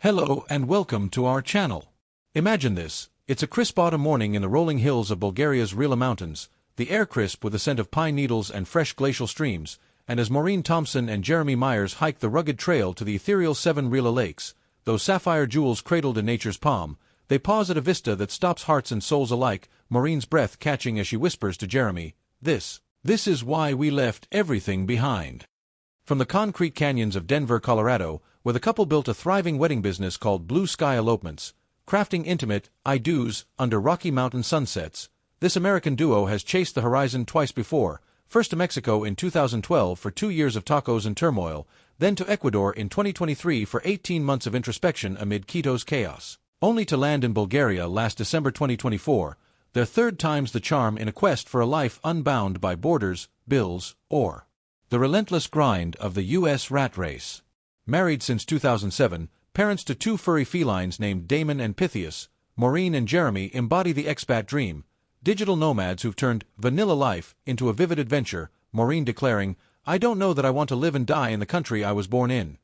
Hello and welcome to our channel. Imagine this, it's a crisp autumn morning in the rolling hills of Bulgaria's Rila Mountains, the air crisp with the scent of pine needles and fresh glacial streams, and as Maureen, Thomson and Jeremy Myers hike the rugged trail to the ethereal 7 Rila lakes, those sapphire jewels cradled in nature's palm, they pause at a vista that stops hearts and souls alike, Maureen's breath catching as she whispers to Jeremy, This is why we left everything behind. From the concrete canyons of Denver, Colorado, where the couple built a thriving wedding business called Blue Sky Elopements, crafting intimate I-dos under Rocky Mountain sunsets, this American duo has chased the horizon twice before, first to Mexico in 2012 for 2 years of tacos and turmoil, then to Ecuador in 2023 for 18 months of introspection amid Quito's chaos, only to land in Bulgaria last December 2024, their third time's the charm in a quest for a life unbound by borders, bills, or the relentless grind of the U.S. rat race. Married since 2007, parents to 2 furry felines named Damon and Pythias, Maureen and Jeremy embody the expat dream, digital nomads who've turned vanilla life into a vivid adventure, Maureen declaring, I don't know that I want to live and die in the country I was born in.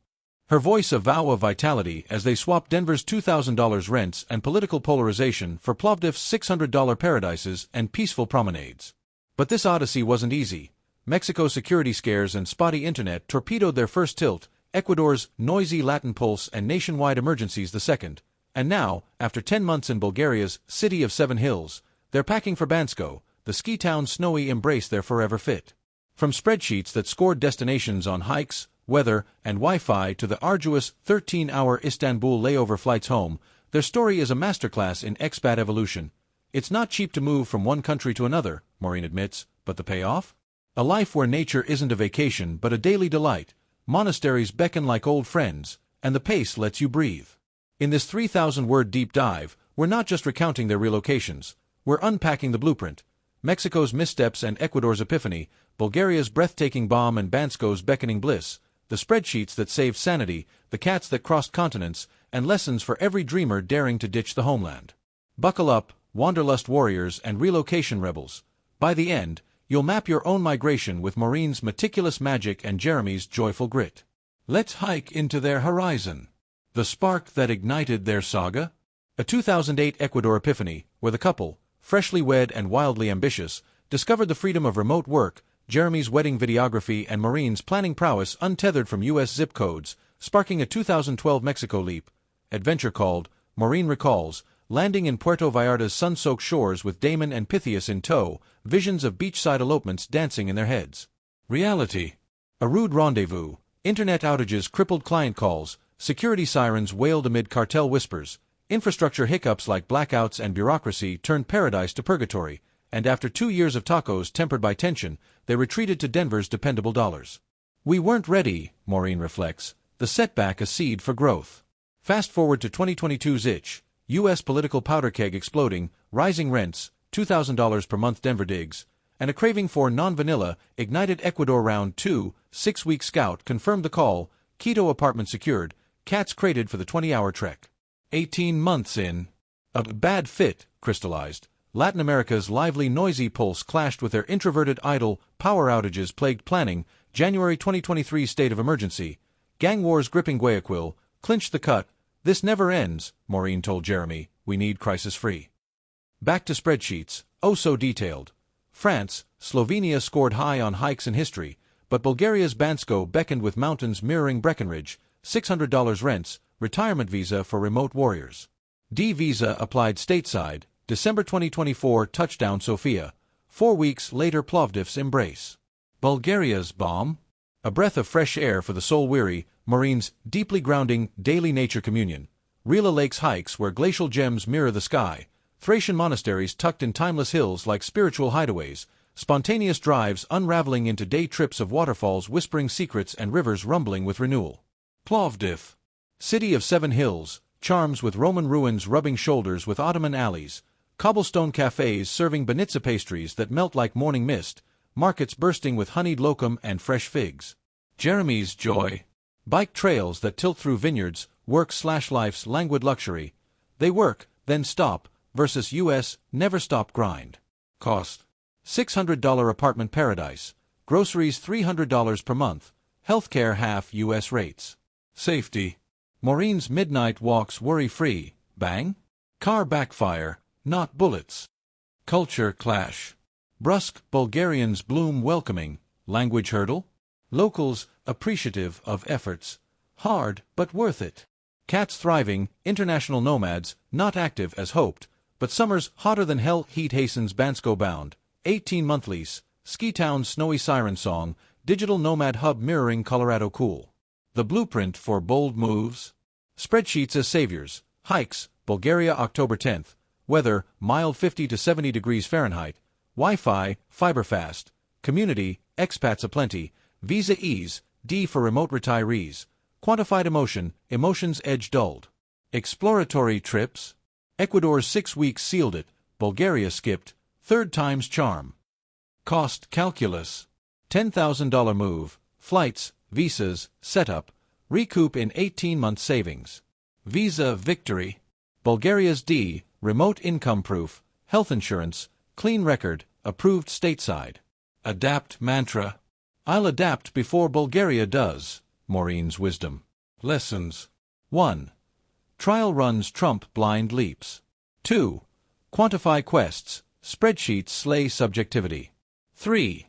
Her voice a vow of vitality as they swap Denver's $2,000 rents and political polarization for Plovdiv's $600 paradises and peaceful promenades. But this odyssey wasn't easy. Mexico's security scares and spotty internet torpedoed their first tilt, Ecuador's noisy Latin pulse and nationwide emergencies the second, and now, after 10 months in Bulgaria's city of 7 hills, they're packing for Bansko, the ski town's snowy embrace they're forever fit. From spreadsheets that scored destinations on hikes, weather, and Wi-Fi to the arduous 13-hour Istanbul layover flights home, their story is a masterclass in expat evolution. It's not cheap to move from one country to another, Maureen admits, but the payoff? A life where nature isn't a vacation but a daily delight. Monasteries beckon like old friends, and the pace lets you breathe. In this 3,000-word deep dive, we're not just recounting their relocations, we're unpacking the blueprint. Mexico's missteps and Ecuador's epiphany, Bulgaria's breathtaking balm and Bansko's beckoning bliss, the spreadsheets that saved sanity, the cats that crossed continents, and lessons for every dreamer daring to ditch the homeland. Buckle up, wanderlust warriors and relocation rebels. By the end, you'll map your own migration with Maureen's meticulous magic and Jeremy's joyful grit. Let's hike into their horizon. The spark that ignited their saga? A 2008 Ecuador epiphany, where the couple, freshly wed and wildly ambitious, discovered the freedom of remote work, Jeremy's wedding videography and Maureen's planning prowess untethered from U.S. zip codes, sparking a 2012 Mexico leap. Adventure called, Maureen recalls, landing in Puerto Vallarta's sun-soaked shores with Damon and Pythias in tow, visions of beachside elopements dancing in their heads. Reality. A rude rendezvous, internet outages crippled client calls, security sirens wailed amid cartel whispers, infrastructure hiccups like blackouts and bureaucracy turned paradise to purgatory, and after 2 years of tacos tempered by tension, they retreated to Denver's dependable dollars. We weren't ready, Maureen reflects, the setback a seed for growth. Fast forward to 2022's itch. U.S. political powder keg exploding, rising rents, $2,000 per month Denver digs, and a craving for non-vanilla ignited Ecuador round 2, 6-week scout confirmed the call, Quito apartment secured, cats crated for the 20-hour trek. 18 months in. A bad fit crystallized. Latin America's lively noisy pulse clashed with their introverted idle, power outages plagued planning, January 2023 state of emergency, gang wars gripping Guayaquil, clinched the cut. This never ends, Maureen told Jeremy, we need crisis-free. Back to spreadsheets, oh so detailed. France, Slovenia scored high on hikes in history, but Bulgaria's Bansko beckoned with mountains mirroring Breckenridge, $600 rents, retirement visa for remote warriors. D-visa applied stateside, December 2024 touchdown Sofia, 4 weeks later Plovdiv's embrace. Bulgaria's bomb? A breath of fresh air for the soul-weary, Maureen's deeply grounding daily nature communion, Rila Lakes hikes where glacial gems mirror the sky, Thracian monasteries tucked in timeless hills like spiritual hideaways, spontaneous drives unraveling into day trips of waterfalls whispering secrets and rivers rumbling with renewal. Plovdiv, city of 7 hills, charms with Roman ruins rubbing shoulders with Ottoman alleys, cobblestone cafes serving banitsa pastries that melt like morning mist, markets bursting with honeyed locum and fresh figs. Jeremy's joy. Bike trails that tilt through vineyards, work/life's languid luxury. They work, then stop, versus U.S. never-stop grind. Cost. $600 apartment paradise. Groceries $300 per month. Healthcare half U.S. rates. Safety. Maureen's midnight walks worry-free. Bang? Car backfire, not bullets. Culture clash. Brusque Bulgarians bloom welcoming. Language hurdle? Locals appreciative of efforts. Hard, but worth it. Cats thriving, international nomads, not active as hoped, but summer's hotter than hell heat hastens Bansko bound. 18-month lease, ski town snowy siren song, digital nomad hub mirroring Colorado cool. The blueprint for bold moves? Spreadsheets as saviors. Hikes, Bulgaria October 10th. Weather, mild 50 to 70 degrees Fahrenheit. Wi-Fi, fiber fast. Community, expats aplenty. Visa ease, D for remote retirees. Quantified emotion, emotions edge dulled. Exploratory trips? Ecuador's 6 weeks sealed it. Bulgaria skipped. Third time's charm. Cost calculus. $10,000 move. Flights, visas, setup. Recoup in 18-month savings. Visa victory. Bulgaria's D, remote income proof, health insurance, clean record, approved stateside. Adapt mantra. I'll adapt before Bulgaria does. Maureen's wisdom. Lessons. 1. Trial runs trump blind leaps. 2. Quantify quests. Spreadsheets slay subjectivity. 3.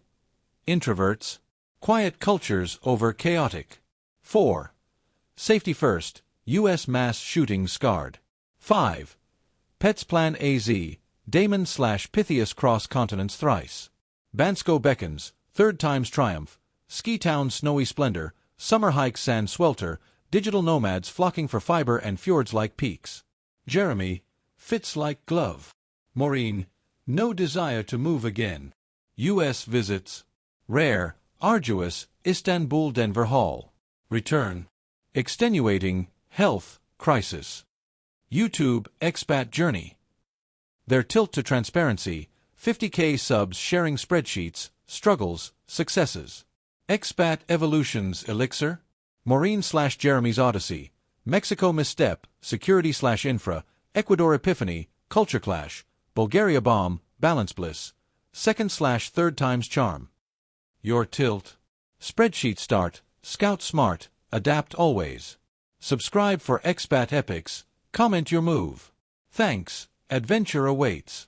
Introverts. Quiet cultures over chaotic. 4. Safety first. U.S. mass shooting scarred. 5. Pets plan AZ. Damon/Pythias cross continents thrice. Bansko beckons. Third time's triumph. Ski town snowy splendor. Summer hikes sand swelter. Digital nomads flocking for fiber and fjords like peaks. Jeremy. Fits like glove. Maureen. No desire to move again. U.S. visits. Rare. Arduous. Istanbul-Denver Hall. Return. Extenuating. Health. Crisis. YouTube. Expat journey. Their tilt to transparency. 50K subs sharing spreadsheets. Struggles. Successes. Expat evolutions elixir. Maureen/Jeremy's odyssey. Mexico misstep. Security/infra. Ecuador epiphany. Culture clash. Bulgaria bomb. Balance bliss. Second/third time's charm. Your tilt. Spreadsheet start. Scout smart. Adapt always. Subscribe for expat epics. Comment your move. Thanks. Adventure awaits.